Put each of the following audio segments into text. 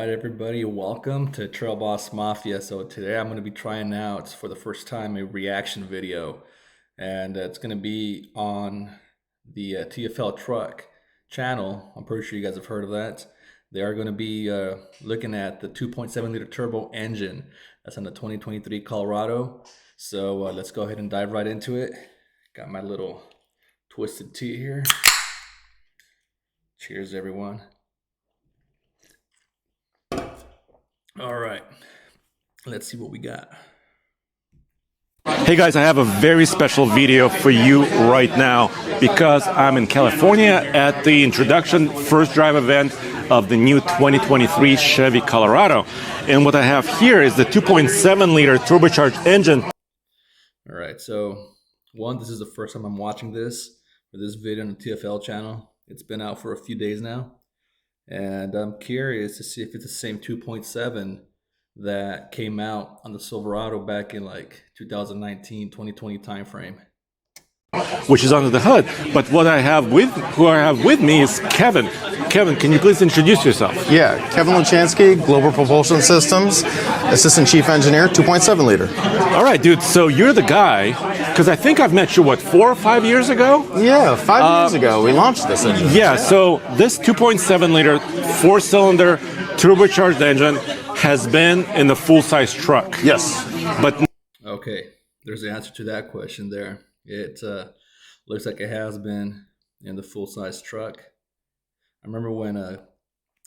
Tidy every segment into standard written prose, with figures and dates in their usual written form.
right, everybody, welcome to Trail Boss Mafia. So today I'm going to be trying out for the first time a reaction video, and it's going to be on the TFL truck channel. I'm pretty sure you guys have heard of that. They are going to be looking at the 2.7 liter turbo engine that's on the 2023 Colorado. So let's go ahead and dive right into it. Got my little twisted tea here. Cheers, everyone. All right, let's see what we got. Hey guys, I have a very special video for you right now because I'm in California at the introduction first drive event of the new 2023 Chevy Colorado. And what I have here is the 2.7 liter turbocharged engine. All right, so this is the first time I'm watching this for this video on the TFL channel. It's been out for a few days now. And I'm curious to see if it's the same 2.7 that came out on the Silverado back in like 2019, 2020 timeframe. Which is under the hood. But who I have with me is Kevin. Kevin, can you please introduce yourself? Yeah, Kevin Luchansky, Global Propulsion Systems, Assistant Chief Engineer, 2.7 liter. All right, dude, so you're the guy, because I think I've met you, what, 4 or 5 years ago? Yeah, 5 years ago we launched this engine. Yeah, so this 2.7 liter, 4-cylinder, turbocharged engine has been in the full-size truck. Yes. But okay, there's the answer to that question there. It looks like it has been in the full-size truck. I remember when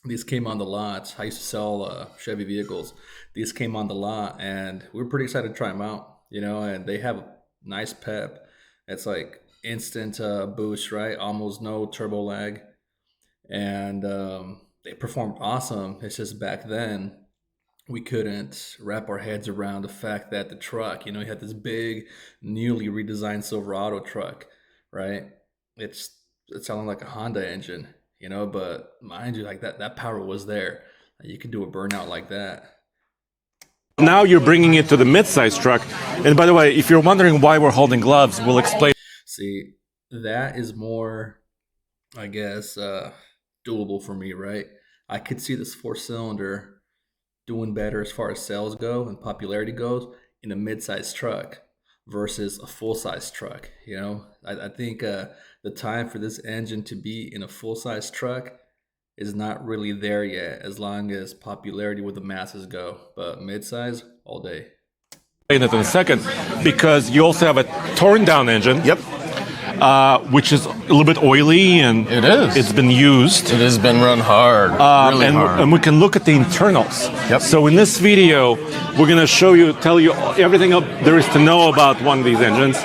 these came on the lot. I used to sell Chevy vehicles. These came on the lot, and we were pretty excited to try them out, you know, and they have a nice pep. It's like instant boost, right? Almost no turbo lag. And they performed awesome. It's just back then, we couldn't wrap our heads around the fact that the truck, you know, you had this big, newly redesigned Silverado truck, right? It sounded like a Honda engine, you know, but mind you, like that power was there. You could do a burnout like that. now you're bringing it to the mid-size truck. And by the way, if you're wondering why we're holding gloves, we'll explain. See, that is more, I guess, doable for me, right? I could see this 4-cylinder doing better as far as sales go and popularity goes in a mid-size truck versus a full-size truck. You know, I think the time for this engine to be in a full-size truck is not really there yet, as long as popularity with the masses go. But mid-size, all day. In a second, because you also have a torn down engine. Yep. Which is a little bit oily, and it is. It's been used. It has been run hard, really hard. And we can look at the internals. Yep. So in this video, we're going to tell you everything there is to know about one of these engines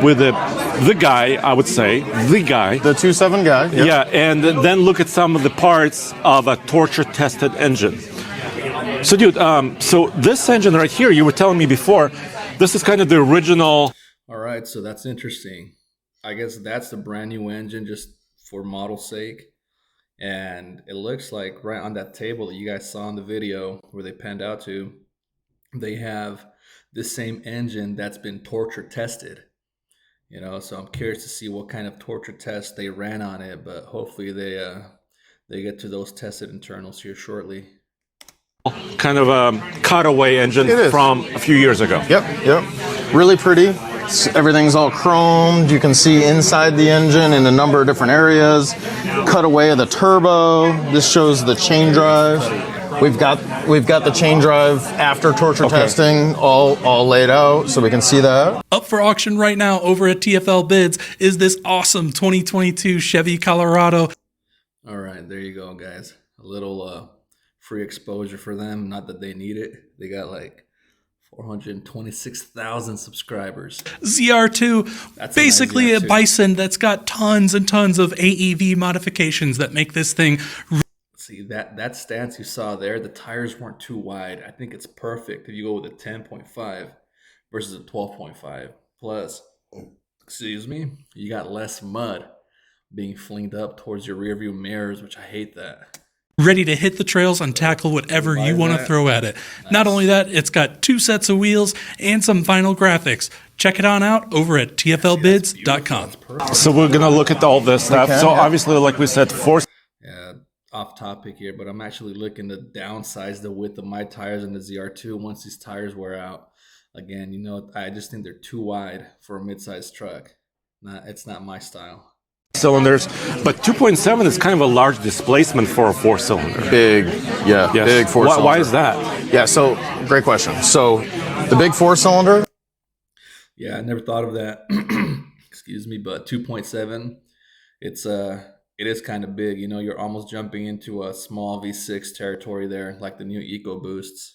with the guy, I would say, the 2.7 guy. Yep. Yeah, and then look at some of the parts of a torture-tested engine. So, dude, so this engine right here, you were telling me before, this is kind of the original. All right, so that's interesting. I guess that's the brand new engine just for model's sake. And it looks like right on that table that you guys saw in the video where they panned out to, they have the same engine that's been torture tested. You know, so I'm curious to see what kind of torture test they ran on it, but hopefully they get to those tested internals here shortly. Kind of a cutaway engine from a few years ago. Yep. Really pretty. Everything's all chromed. You can see inside the engine in a number of different areas. Cutaway of the turbo. This shows the chain drive. We've got the chain drive after torture testing all laid out, so we can see that. Up for auction right now over at TFL Bids is this awesome 2022 Chevy Colorado. All right, there you go, guys. A little free exposure for them. Not that they need it. They got like 426,000 subscribers. ZR2, That's basically a a Bison that's got tons and tons of AEV modifications that make this thing. See, that stance you saw there, the tires weren't too wide. I think it's perfect if you go with a 10.5 versus a 12.5. Plus, excuse me, you got less mud being flinged up towards your rearview mirrors, which I hate that. Ready to hit the trails and tackle whatever you want to throw at it. Nice. Not only that, it's got 2 sets of wheels and some final graphics. Check it on out over at tflbids.com. So we're going to look at all this stuff. So obviously, like we said, Yeah, off topic here, but I'm actually looking to downsize the width of my tires in the ZR2 once these tires wear out. Again, I just think they're too wide for a mid-sized truck. It's not my style. Cylinders, but 2.7 is kind of a large displacement for a 4-cylinder. Big, yeah, yes. Big 4-cylinder. Why is that? Yeah, so great question. So the big 4-cylinder. Yeah, I never thought of that. Excuse me, but 2.7, it is kind of big. You're almost jumping into a small V6 territory there, like the new EcoBoosts.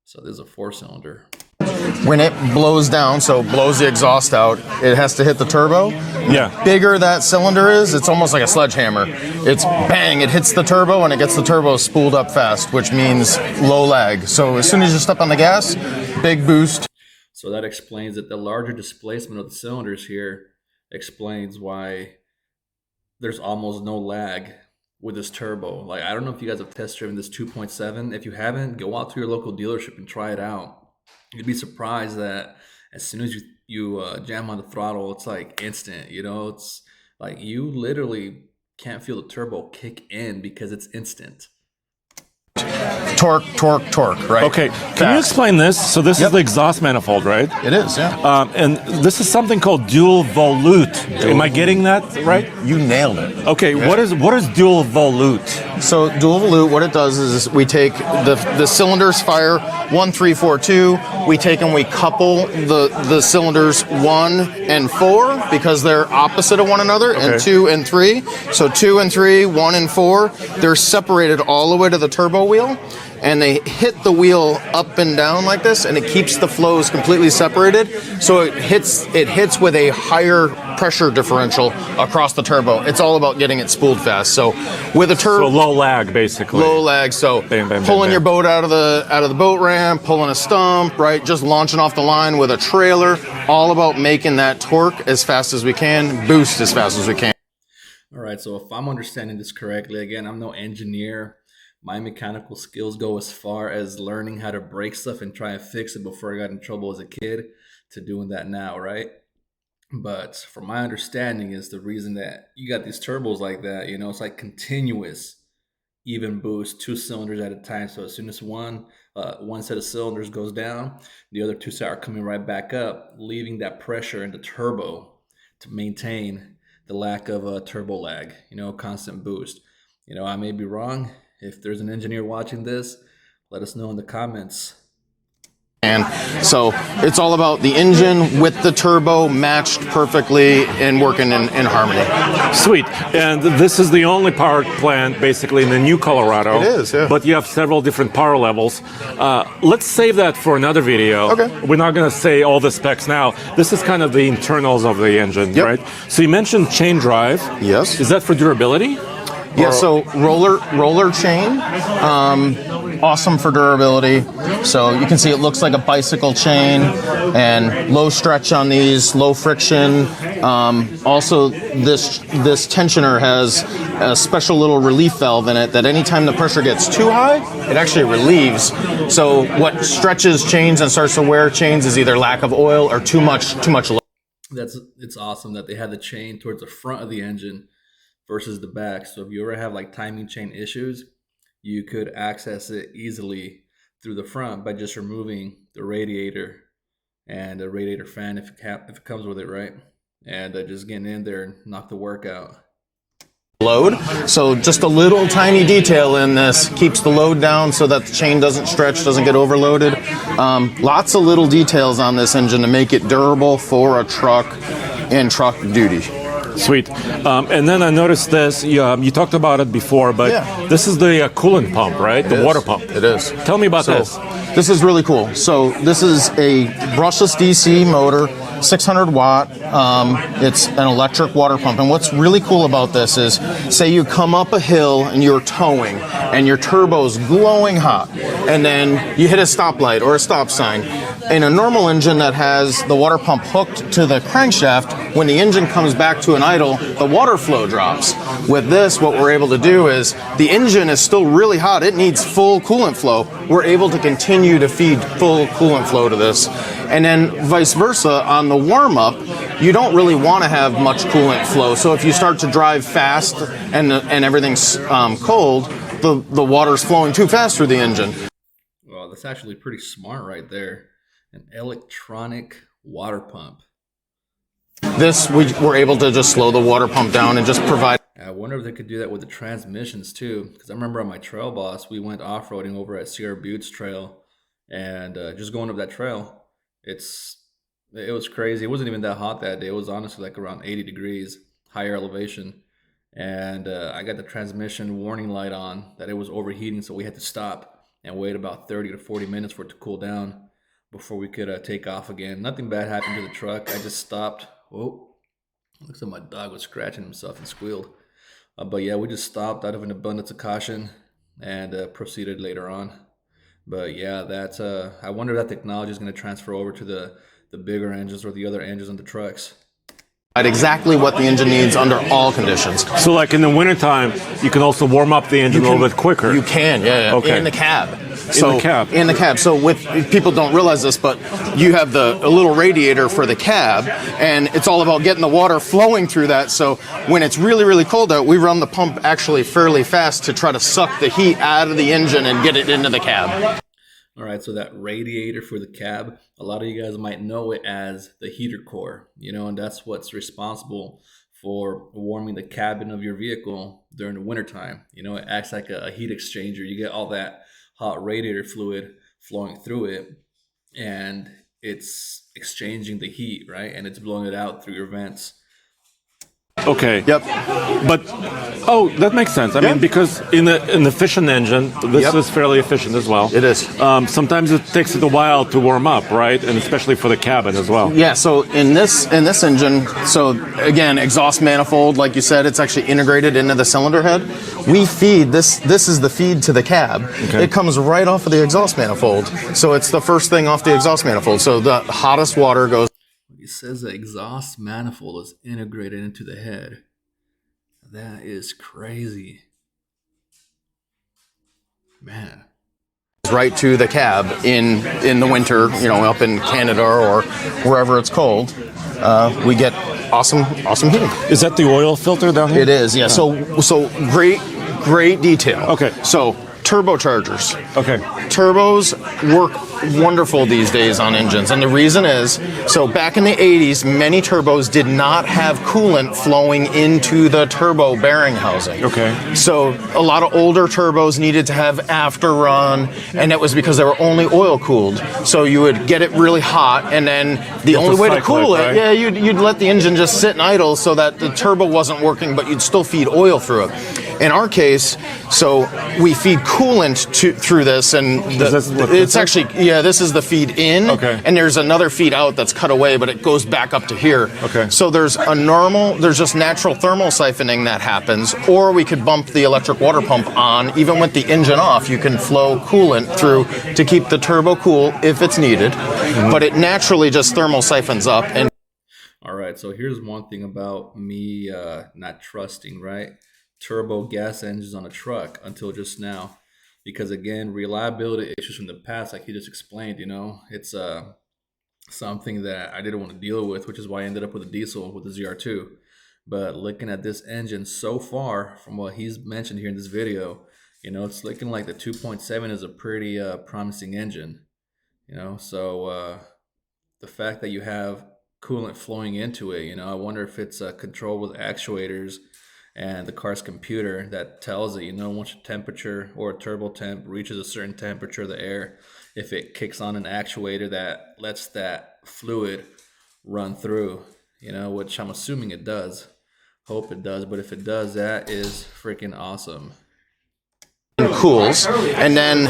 So there's a 4-cylinder. When it blows down, so blows the exhaust out, it has to hit the turbo. Yeah. The bigger that cylinder is, it's almost like a sledgehammer. It's bang, it hits the turbo and it gets the turbo spooled up fast, which means low lag. So as soon as you step on the gas, big boost. So that explains that the larger displacement of the cylinders here explains why there's almost no lag with this turbo. Like, I don't know if you guys have test driven this 2.7. If you haven't, go out to your local dealership and try it out. You'd be surprised that as soon as you jam on the throttle, it's like instant. It's like you literally can't feel the turbo kick in because it's instant. Torque, right? Okay, can you explain this? So this is the exhaust manifold, right? It is, yeah. And this is something called dual volute. Am I getting that right? You nailed it. Okay, yeah. What is dual volute? So dual volute, what it does is we take the cylinders fire 1, 3, 4, 2. We take and we couple the cylinders 1 and 4 because they're opposite of one another, and 2 and 3. So 2 and 3, 1 and 4, they're separated all the way to the turbo wheel. And they hit the wheel up and down like this, and it keeps the flows completely separated. So it hits with a higher pressure differential across the turbo. It's all about getting it spooled fast. So with a turbo, so low lag basically. Low lag. So pulling your boat out of the boat ramp, pulling a stump, right? Just launching off the line with a trailer. All about making that torque as fast as we can, boost as fast as we can. All right. So if I'm understanding this correctly, again, I'm no engineer. My mechanical skills go as far as learning how to break stuff and try and fix it before I got in trouble as a kid to doing that now, right? But from my understanding is the reason that you got these turbos like that, it's like continuous even boost, 2 cylinders at a time. So as soon as one set of cylinders goes down, the other 2 are coming right back up, leaving that pressure in the turbo to maintain the lack of turbo lag, constant boost. I may be wrong. If there's an engineer watching this, let us know in the comments. And so it's all about the engine with the turbo matched perfectly and working in harmony. Sweet. And this is the only power plant basically in the new Colorado. It is, yeah. But you have several different power levels. Let's save that for another video. Okay. We're not going to say all the specs now. This is kind of the internals of the engine, right? So you mentioned chain drive. Yes. Is that for durability? Yeah, so roller chain, awesome for durability. So you can see it looks like a bicycle chain, and low stretch on these, low friction. Also, this tensioner has a special little relief valve in it that anytime the pressure gets too high, it actually relieves. So what stretches chains and starts to wear chains is either lack of oil or too much load. It's awesome that they had the chain towards the front of the engine versus the back. So if you ever have like timing chain issues, you could access it easily through the front by just removing the radiator and a radiator fan if it comes with it, right? And just getting in there and knock the work out. Load. So just a little tiny detail in this keeps the load down so that the chain doesn't stretch, doesn't get overloaded. Lots of little details on this engine to make it durable for a truck and truck duty. Sweet. And then I noticed this, you talked about it before, but this is the coolant pump, right? The water pump. It is. Tell me about this. This is really cool. So this is a brushless DC motor, 600 watt. It's an electric water pump. And what's really cool about this is, say you come up a hill and you're towing and your turbo's glowing hot, and then you hit a stoplight or a stop sign. In a normal engine that has the water pump hooked to the crankshaft, when the engine comes back to an idle, the water flow drops. With this, what we're able to do is the engine is still really hot. It needs full coolant flow. We're able to continue to feed full coolant flow to this. And then vice versa, on the warm-up, you don't really want to have much coolant flow. So if you start to drive fast and everything's cold, the water's flowing too fast through the engine. Well, that's actually pretty smart right there. An electronic water pump. This, we were able to just slow the water pump down and just provide. I wonder if they could do that with the transmissions too. Because I remember on my trail boss, we went off-roading over at Sierra Butte's trail. And just going up that trail, it was crazy. It wasn't even that hot that day. It was honestly like around 80 degrees, higher elevation. And I got the transmission warning light on that it was overheating. So we had to stop and wait about 30 to 40 minutes for it to cool down before we could take off again. Nothing bad happened to the truck. I just stopped. Whoa. Looks like my dog was scratching himself and squealed. But yeah, we just stopped out of an abundance of caution and proceeded later on. But yeah, that's I wonder if that technology is going to transfer over to the bigger engines or the other engines on the trucks. Exactly what the engine needs under all conditions. So like in the wintertime, you can also warm up the engine a little bit quicker. You can, yeah. Okay. In the cab. In the cab. So with people don't realize this, but you have a little radiator for the cab, and it's all about getting the water flowing through that. So when it's really, really cold out, we run the pump actually fairly fast to try to suck the heat out of the engine and get it into the cab. All right, so that radiator for the cab, a lot of you guys might know it as the heater core, and that's what's responsible for warming the cabin of your vehicle during the wintertime. It acts like a heat exchanger. You get all that hot radiator fluid flowing through it, and it's exchanging the heat, right? And it's blowing it out through your vents. Okay. Yep. But that makes sense. I mean, because in an efficient engine, this is fairly efficient as well. It is. Sometimes it takes it a while to warm up, right? And especially for the cabin as well. Yeah. So in this engine, so again, exhaust manifold, like you said, it's actually integrated into the cylinder head. We feed this. This is the feed to the cab. Okay. It comes right off of the exhaust manifold. So it's the first thing off the exhaust manifold. So the hottest water goes. It says the exhaust manifold is integrated into the head. That is crazy. Man. Right to the cab in the winter, up in Canada or wherever it's cold. We get awesome heating. Is that the oil filter down here? It is, yeah. So great detail. Okay. So turbochargers. Okay. Turbos work wonderful these days on engines, and the reason is, so back in the 80s, many turbos did not have coolant flowing into the turbo bearing housing. Okay. So a lot of older turbos needed to have after run, and it was because they were only oil cooled. So you would get it really hot, and then the only way to cool it, right? You'd let the engine just sit and idle so that the turbo wasn't working, but you'd still feed oil through it. In our case, so we feed coolant through this, and it's actually, this is the feed in, and there's another feed out that's cut away, but it goes back up to here. Okay. So there's just natural thermal siphoning that happens, or we could bump the electric water pump on. Even with the engine off, you can flow coolant through to keep the turbo cool if it's needed, but it naturally just thermal siphons up. And all right, so here's one thing about me not trusting, right? Turbo gas engines on a truck until just now, because again, reliability issues from the past, like he just explained, it's something that I didn't want to deal with, which is why I ended up with a diesel with the ZR2. But looking at this engine so far, from what he's mentioned here in this video, it's looking like the 2.7 is a pretty promising engine. So the fact that you have coolant flowing into it, I wonder if it's controlled with actuators and the car's computer that tells it, once a temperature or a turbo temp reaches a certain temperature of the air, if it kicks on an actuator that lets that fluid run through, which I'm assuming it does. Hope it does, but if it does, that is freaking awesome. Cools, and then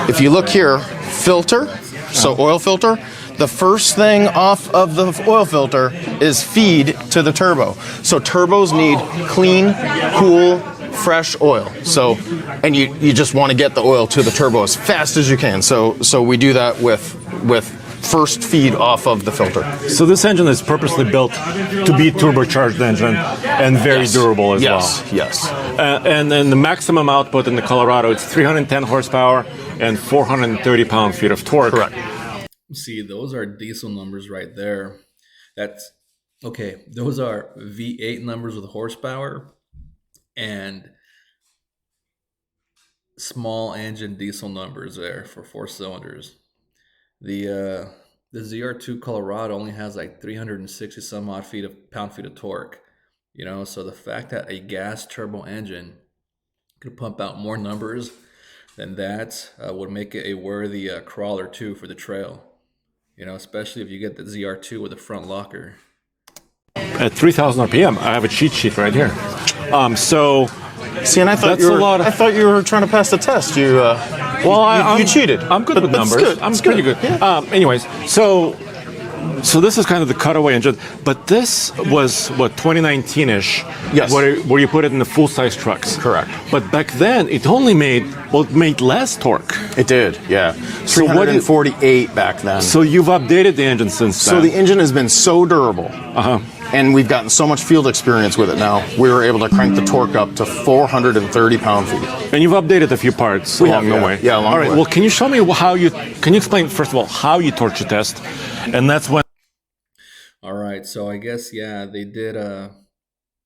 if you look here, filter, so oil filter. The first thing off of the oil filter is feed to the turbo. So turbos need clean, cool, fresh oil. So, and you just want to get the oil to the turbo as fast as you can. So we do that with first feed off of the filter. So this engine is purposely built to be a turbocharged engine and very durable as well. Yes. And then the maximum output in the Colorado, it's 310 horsepower and 430 pound-feet of torque. Correct. See, those are diesel numbers right there. That's Okay, those are V8 numbers with horsepower and small engine diesel numbers there for 4 cylinders. The ZR2 Colorado only has like 360 some odd pound feet of torque. So the fact that a gas turbo engine could pump out more numbers than that would make it a worthy crawler too for the trail. Especially if you get the ZR2 with a front locker. At 3,000 RPM, I have a cheat sheet right here. So See, and I thought that's a lot of. I thought you were trying to pass the test. You cheated. I'm good with But it's numbers. good. I'm It's pretty good. good. Yeah. Anyways, so this is kind of the cutaway engine, but this was what 2019-ish, Yes. where you put it in the full-size trucks. Correct. But back then, it only made less torque. It did, yeah. So what do you- 348 back then. So you've updated the engine since then. So the engine has been so durable, and we've gotten so much field experience with it now. We were able to crank the torque up to 430 pound-feet. And you've updated a few parts We along have, the yeah. way. Yeah, along All the right. way. Well, can you show me can you explain first of all how you torture test, and that's when. All right, so I guess they did.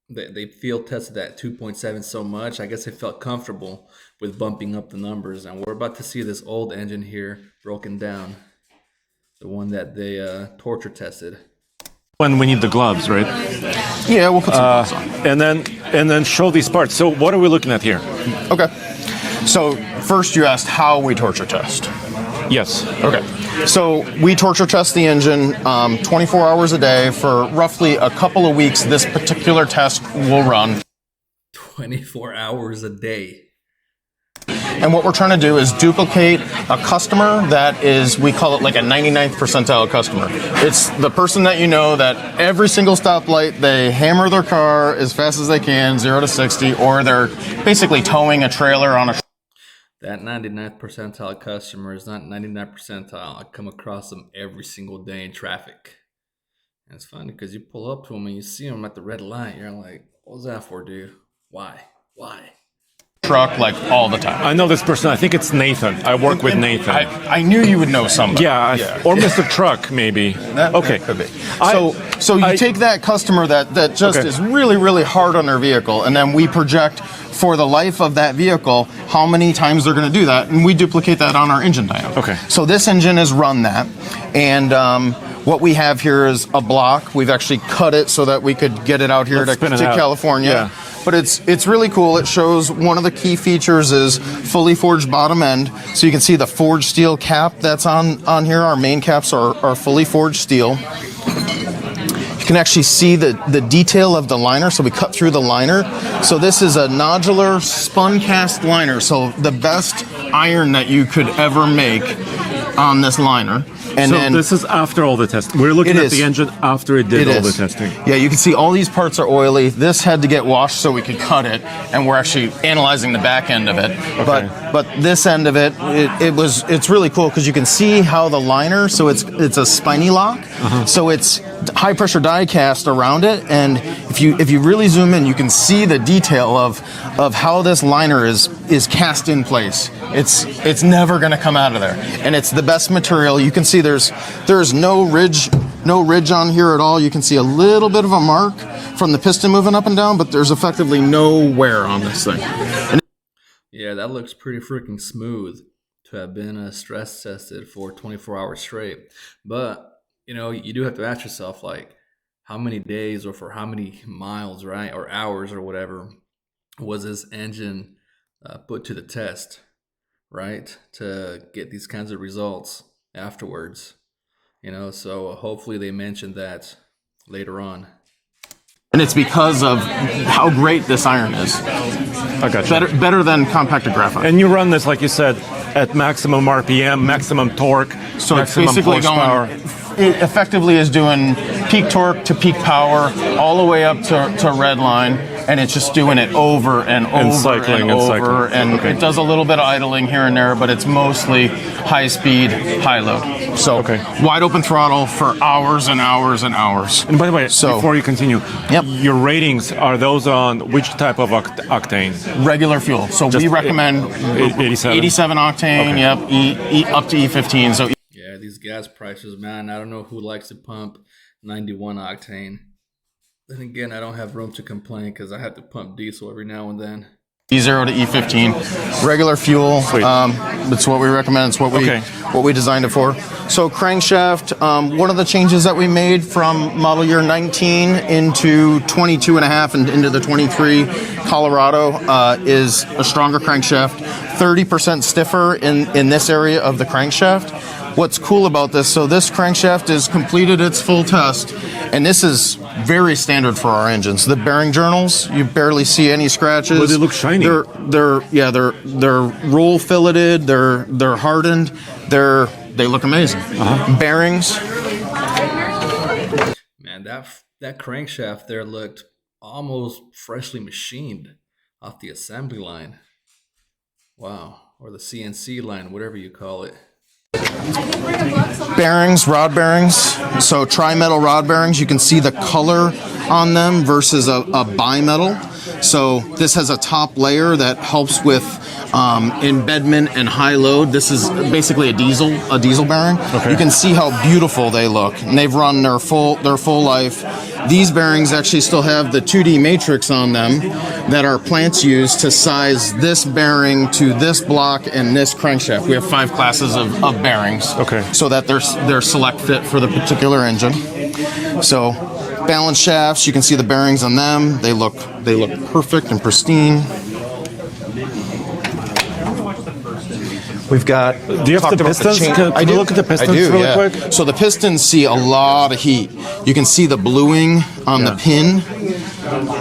They field tested that 2.7 so much. I guess they felt comfortable with bumping up the numbers, and we're about to see this old engine here broken down, the one that they torture tested. When we need the gloves, right? Yeah, we'll put some gloves on. And then show these parts. So what are we looking at here? Okay. So first you asked how we torture test. Yes. Okay. So we torture test the engine 24 hours a day for roughly a couple of weeks. This particular test will run. 24 hours a day. And what we're trying to do is duplicate a customer that is, we call it like a 99th percentile customer. It's the person that you know that every single stoplight, they hammer their car as fast as they can, 0 to 60, or they're basically towing a trailer on a... That 99th percentile customer is not 99th percentile. I come across them every single day in traffic. And it's funny because you pull up to them and you see them at the red light. You're like, what was that for, dude? Why? truck like all the time. I know this person. I think it's Nathan. I work with Nathan. I knew you would know somebody. Yeah. Or Mr. Truck, maybe. Okay. Could be. So you take that customer that just is really, really hard on their vehicle, and then we project for the life of that vehicle how many times they're going to do that, and we duplicate that on our engine dyno. Okay. So this engine has run that, and what we have here is a block. We've actually cut it so that we could get it out here to California. Yeah. But it's really cool. It shows one of the key features is fully forged bottom end. So you can see the forged steel cap that's on here. Our main caps are fully forged steel. You can actually see the detail of the liner. So we cut through the liner. So this is a nodular spun cast liner. So the best iron that you could ever make on this liner. And so then this is after all the testing. We're looking at the engine after it did all the testing. Yeah, you can see all these parts are oily. This had to get washed so we could cut it, and we're actually analyzing the back end of it. Okay. But this end of it's really cool because you can see how the liner. So it's a spiny lock. So it's high pressure die cast around it, and if you really zoom in, you can see the detail of how this liner is cast in place. It's never going to come out of there, and it's the best material. You can see there's no ridge on here at all. You can see a little bit of a mark from the piston moving up and down, but there's effectively no wear on this thing. Yeah, that looks pretty freaking smooth to have been stress tested for 24 hours straight. But you do have to ask yourself, like, how many days or for how many miles, right, or hours or whatever was this engine put to the test, right, to get these kinds of results afterwards. So hopefully they mentioned that later on. And it's because of how great this iron is. I got you. Better than compacted graphite. And you run this, like you said, at maximum RPM, maximum torque, So it's maximum basically horsepower. it effectively is doing peak torque to peak power all the way up to red line, and it's just doing it over and over cycling and and over. cycling. And Okay. it does a little bit of idling here and there, but it's mostly high speed, high load. So wide open throttle for hours and hours and hours. And by the way, So- before you continue, Yep. your ratings, are those on which type of octane? Regular fuel. So Just we recommend 87? 87 octane, Okay. yep, up to E15. So Yeah, these gas prices, man. I don't know who likes to pump 91 octane. Then again, I don't have room to complain because I have to pump diesel every now and then. E0 to E15, regular fuel. It's what we recommend. It's what we designed it for. So crankshaft. One of the changes that we made from model year 19 into 22 and a half and into the 23 Colorado is a stronger crankshaft, 30% stiffer in this area of the crankshaft. What's cool about this? So this crankshaft has completed its full test, and this is very standard for our engines. The bearing journals, you barely see any scratches. But they look shiny. They're roll filleted. They're hardened. They look amazing. Bearings. Man, that crankshaft there looked almost freshly machined off the assembly line. Wow, or the CNC line, whatever you call it. Bearings, rod bearings. So tri-metal rod bearings, you can see the color on them versus a bimetal. So this has a top layer that helps with embedment and high load. This is basically a diesel bearing. Okay. You can see how beautiful they look, and they've run their full life. These bearings actually still have the 2D matrix on them that our plants use to size this bearing to this block and this crankshaft. We have 5 classes of bearings, so that they're select fit for the particular engine. So balance shafts, you can see the bearings on them. They look perfect and pristine. We've got. Do you have the pistons? Can you look at the pistons really quick? So the pistons see a lot of heat. You can see the bluing on the pin.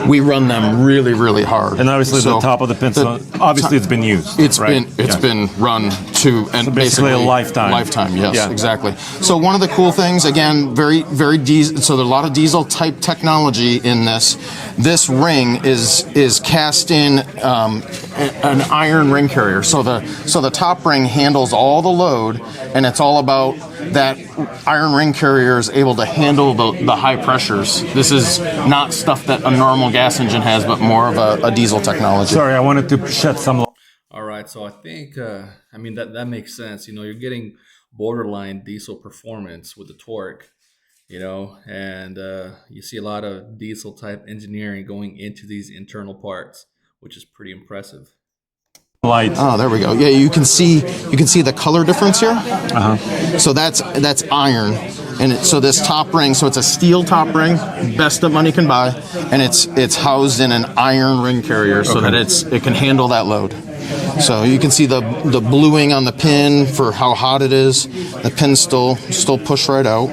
We run them really, really hard. And obviously the top of the piston, obviously it's been used. It's been run to and so basically a lifetime. Lifetime, yes, exactly. So one of the cool things, again, very diesel. So there's a lot of diesel type technology in this. This ring is cast in an iron ring carrier. So the top ring handles all the load, and it's all about that iron ring carrier is able to handle the high pressures. This is not stuff that a normal gas engine has, but more of a diesel technology. Sorry, I wanted to shed some light. All right, so I think, that makes sense. You're getting borderline diesel performance with the torque, and you see a lot of diesel type engineering going into these internal parts, which is pretty impressive. Light. Oh, there we go. Yeah, you can see the color difference here. So that's iron, and so this top ring. So it's a steel top ring, best that money can buy, and it's housed in an iron ring carrier so that it can handle that load. So you can see the bluing on the pin for how hot it is. The pins still push right out.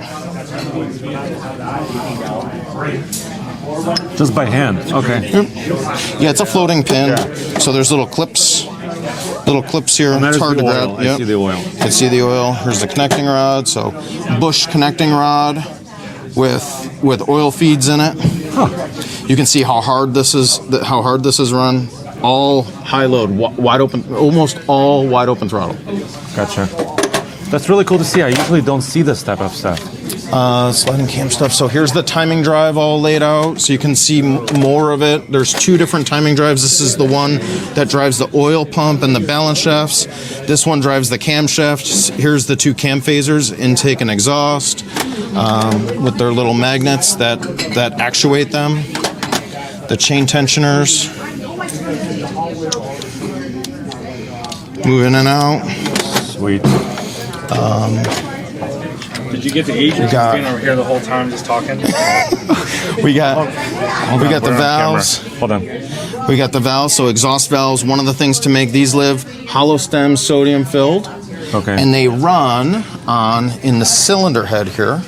Just by hand. Okay. Yeah, it's a floating pin. So there's little clips here. And it's hard to grab. I see the oil. You can see the oil. Here's the connecting rod. So bush connecting rod with oil feeds in it. You can see how hard this is run. All high load, wide open, almost all wide open throttle. Gotcha. That's really cool to see. I usually don't see this type of stuff. Sliding cam stuff. So here's the timing drive all laid out, so you can see more of it. There's 2 different timing drives. This is the one that drives the oil pump and the balance shafts. This one drives the camshafts. Here's the 2 cam phasers, intake and exhaust, with their little magnets that actuate them. The chain tensioners. Move in and out. Sweet. Did you get the agent standing over here the whole time just talking? we got the valves. Hold on. We got the valves. So exhaust valves. One of the things to make these live, hollow stem, sodium filled. Okay. And they run in the cylinder head here.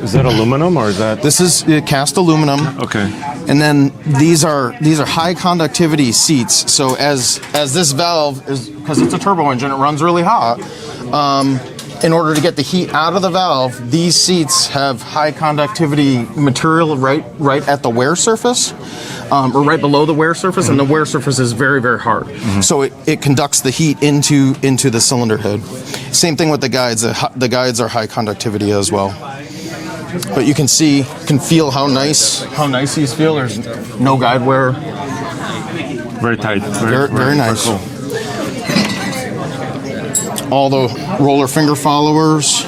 Is that aluminum or is that? This is cast aluminum. Okay. And then these are high conductivity seats. So as this valve is, because it's a turbo engine, it runs really hot. In order to get the heat out of the valve, these seats have high conductivity material right at the wear surface, or right below the wear surface, and the wear surface is very, very hard. So it conducts the heat into the cylinder head. Same thing with the guides. The guides are high conductivity as well. But you can feel how nice these feel. There's no guide wear. Very tight. Very nice. Cool. All the roller finger followers.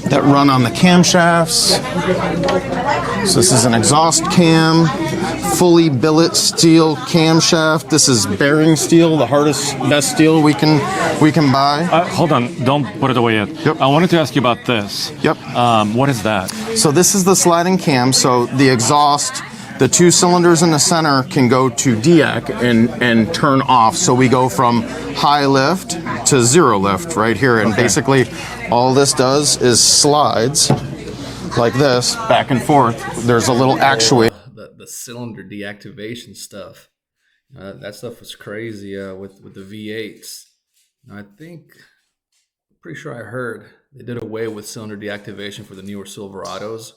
that run on the camshafts. So this is an exhaust cam, fully billet steel camshaft. This is bearing steel, the hardest, best steel we can buy. Hold on, don't put it away yet. Yep. I wanted to ask you about this. Yep. What is that? So this is the sliding cam. So the exhaust, the two cylinders in the center can go to deac and turn off. So we go from high lift to zero lift right here. And basically all this does is slides like this back and forth. There's a little actuator. The cylinder deactivation stuff. That stuff was crazy with the V8s. I think, pretty sure I heard they did away with cylinder deactivation for the newer Silverados.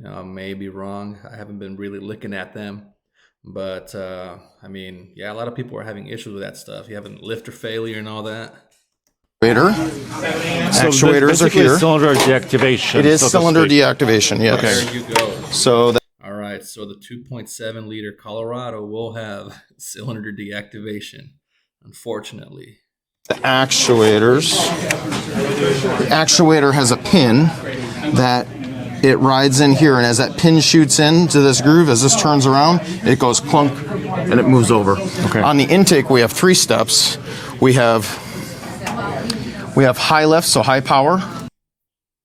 I may be wrong. I haven't been really looking at them. But, I mean, yeah, a lot of people are having issues with that stuff. You having lifter failure and all that. Actuators are here. Cylinder deactivation. It is so to cylinder speak. deactivation, yes. There you go. So All right, so the 2.7 liter Colorado will have cylinder deactivation, unfortunately. the actuators. The actuator has a pin that it rides in here, and as that pin shoots into this groove, as this turns around, it goes clunk and it moves over. Okay. On the intake, we have 3 steps. We have high lift, so high power.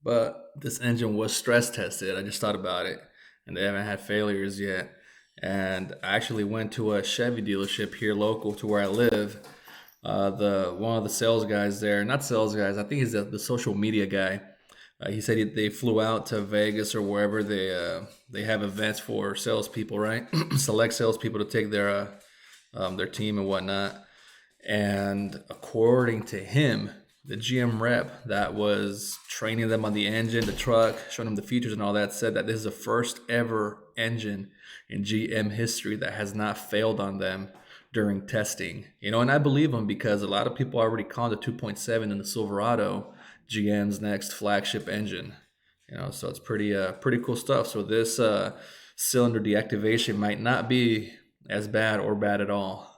But this engine was stress tested. I just thought about it, and they haven't had failures yet. And I actually went to a Chevy dealership here local to where I live. One of the sales guys there, not sales guys, I think he's the social media guy. He said they flew out to Vegas or wherever they have events for salespeople, right? Select salespeople to take their team and whatnot. And according to him, the GM rep that was training them on the engine, the truck, showing them the features and all that, said that this is the first ever engine in GM history that has not failed on them during testing. And I believe him because a lot of people already called the 2.7 in the Silverado GM's next flagship engine. So it's pretty cool stuff. So this cylinder deactivation might not be as bad or bad at all.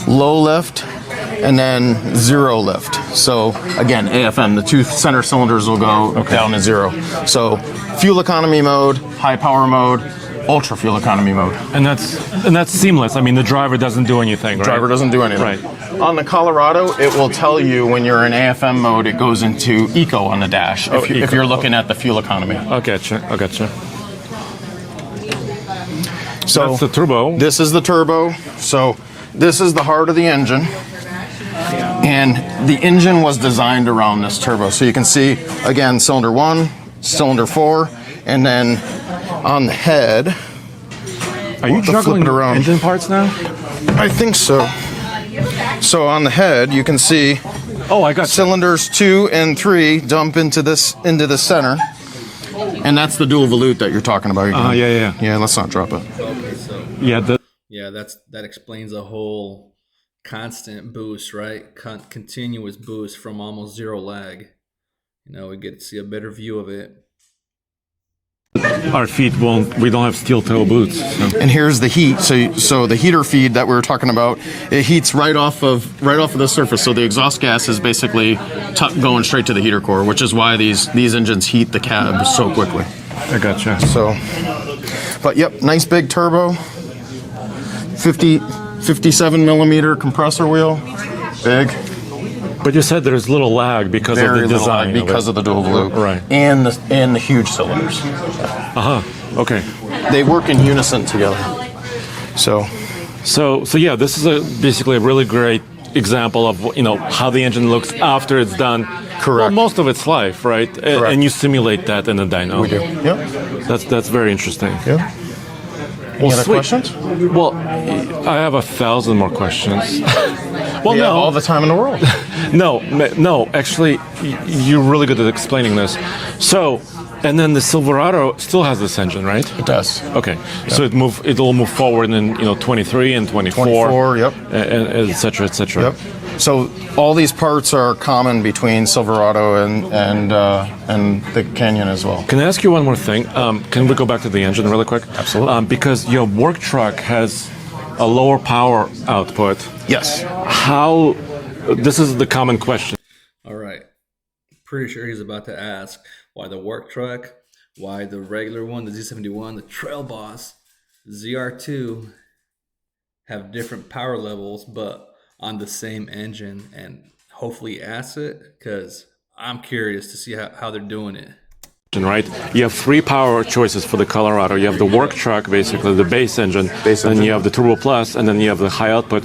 Low lift and then zero lift. So again, AFM, the 2 center cylinders will go down to 0. So fuel economy mode, high power mode, ultra fuel economy mode. And that's seamless. I mean, the driver doesn't do anything, right? Driver doesn't do anything. Right. On the Colorado, it will tell you when you're in AFM mode, it goes into eco on the dash if you're looking at the fuel economy. I gotcha. So that's the turbo. This is the turbo. So this is the heart of the engine. And the engine was designed around this turbo. So you can see, again, cylinder 1, cylinder 4, and then on the head. Are you juggling engine parts now? I think so. So on the head, you can see I got cylinders 2 and 3 dump into the center. And that's the dual volute that you're talking about. Yeah. Yeah, let's not drop it. Okay, so that explains a whole constant boost, right? Continuous boost from almost zero lag. We get to see a better view of it. Our feet we don't have steel toe boots. So. And here's the heat. So the heater feed that we were talking about, it heats right off of the surface. So the exhaust gas is basically going straight to the heater core, which is why these engines heat the cab so quickly. I gotcha. So, but yep, nice big turbo, 57 millimeter compressor wheel, big. But you said there's little lag because of the design. Because of the dual volute, right? And the huge cylinders. Okay. They work in unison together. So yeah, this is basically a really great example of how the engine looks after it's done. Correct. Well, most of its life, right? Correct. And you simulate that in a dyno. We do. Yep. That's very interesting. Yeah. Any other questions? Well, I have 1,000 more questions. Well, we have all the time in the world. No. Actually, you're really good at explaining this. So, and then the Silverado still has this engine, right? It does. Okay. Yep. So it'll move forward in 23 and 24. 24. Yep. And et cetera, et cetera. Yep. So all these parts are common between Silverado and the Canyon as well. Can I ask you one more thing? Can we go back to the engine really quick? Absolutely. Because your work truck has a lower power output. Yes. This is the common question. All right. pretty sure he's about to ask why the work truck, why the regular one, the Z71, the Trail Boss, ZR2 have different power levels, but on the same engine, and hopefully ask it because I'm curious to see how they're doing it. Right? You have three power choices for the Colorado. You have the work truck, basically the base engine, then you have the Turbo Plus, and then you have the high output.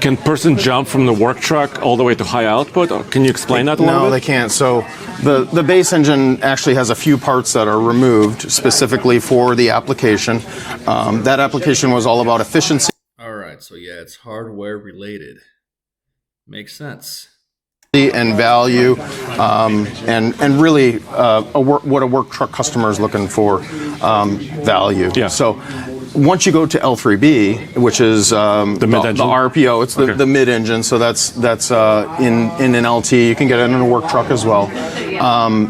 Can person jump from the work truck all the way to high output? Or can you explain that a little bit? No, they can't. So the base engine actually has a few parts that are removed specifically for the application. That application was all about efficiency. All right, so yeah, it's hardware related. Makes sense. And value, and really what a work truck customer is looking for, value. Yeah. So once you go to L3B, which is the mid-engine? the RPO, it's the mid-engine. So that's in an LT. You can get it in a work truck as well.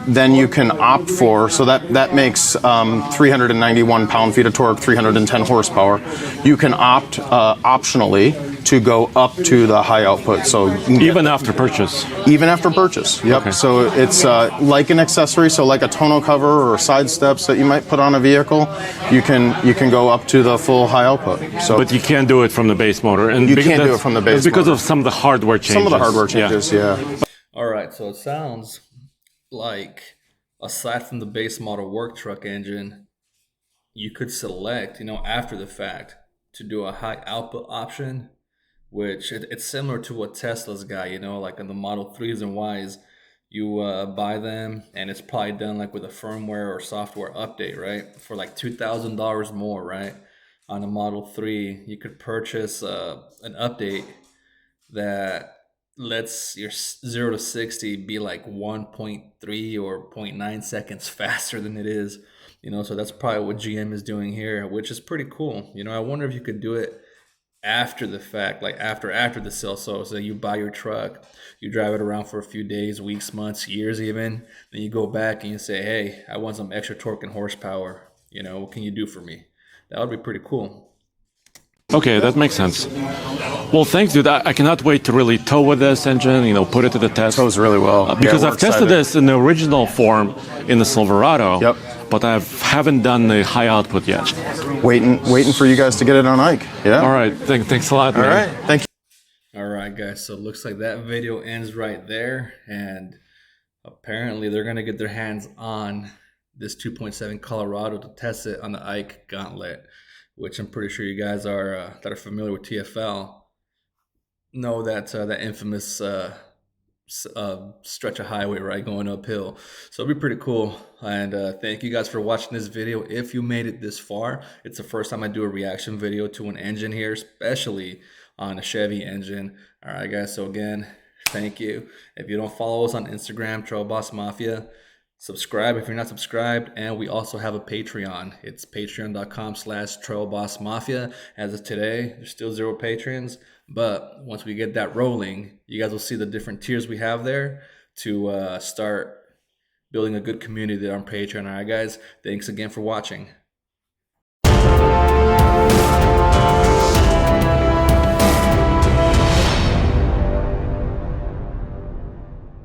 Then you can opt for, so that makes 391 pound-feet of torque, 310 horsepower. You can opt optionally to go up to the high output. So Even after purchase? even after purchase. Yep. Okay. So it's like an accessory, so like a tonneau cover or side steps that you might put on a vehicle, you can go up to the full high output. So But you can't do it from the base motor. And You can't do it from the base it's because motor. of some of the hardware changes. some of the hardware changes, yeah. All right, so it sounds like aside from the base model work truck engine, you could select, after the fact to do a high output option, which it's similar to what Tesla's got, like on the Model 3s and Ys, you buy them and it's probably done like with a firmware or software update, right? For like $2,000 more, right? On a Model 3, you could purchase an update that lets your 0 to 60 be like 1.3 or 0.9 seconds faster than it is, so that's probably what GM is doing here, which is pretty cool. I wonder if you could do it after the fact, like after the sale. So you buy your truck, you drive it around for a few days, weeks, months, years even, then you go back and you say, hey, I want some extra torque and horsepower, what can you do for me? That would be pretty cool. Okay, that makes sense. Well, thanks, dude. I cannot wait to really tow with this engine, put it to the test. Goes really well. Because Yeah, I've we're tested excited. this in the original form in the Silverado. Yep. But I haven't done the high output yet. Waiting for you guys to get it on Ike. Yeah. All right. Thanks a lot, All man. right. Thank you. All right, guys. So it looks like that video ends right there. And apparently they're going to get their hands on this 2.7 Colorado to test it on the Ike Gauntlet, which I'm pretty sure you guys are that are familiar with TFL know that that infamous stretch of highway, right, going uphill. So it'll be pretty cool. And thank you guys for watching this video. If you made it this far, it's the first time I do a reaction video to an engine here, especially on a Chevy engine. All right, guys. So again, thank you. If you don't follow us on Instagram, Trail Boss Mafia, subscribe if you're not subscribed. And we also have a Patreon. It's patreon.com/trailbossmafia. As of today, there's still 0 patrons. But once we get that rolling, you guys will see the different tiers we have there to start building a good community there on Patreon. All right, guys. Thanks again for watching.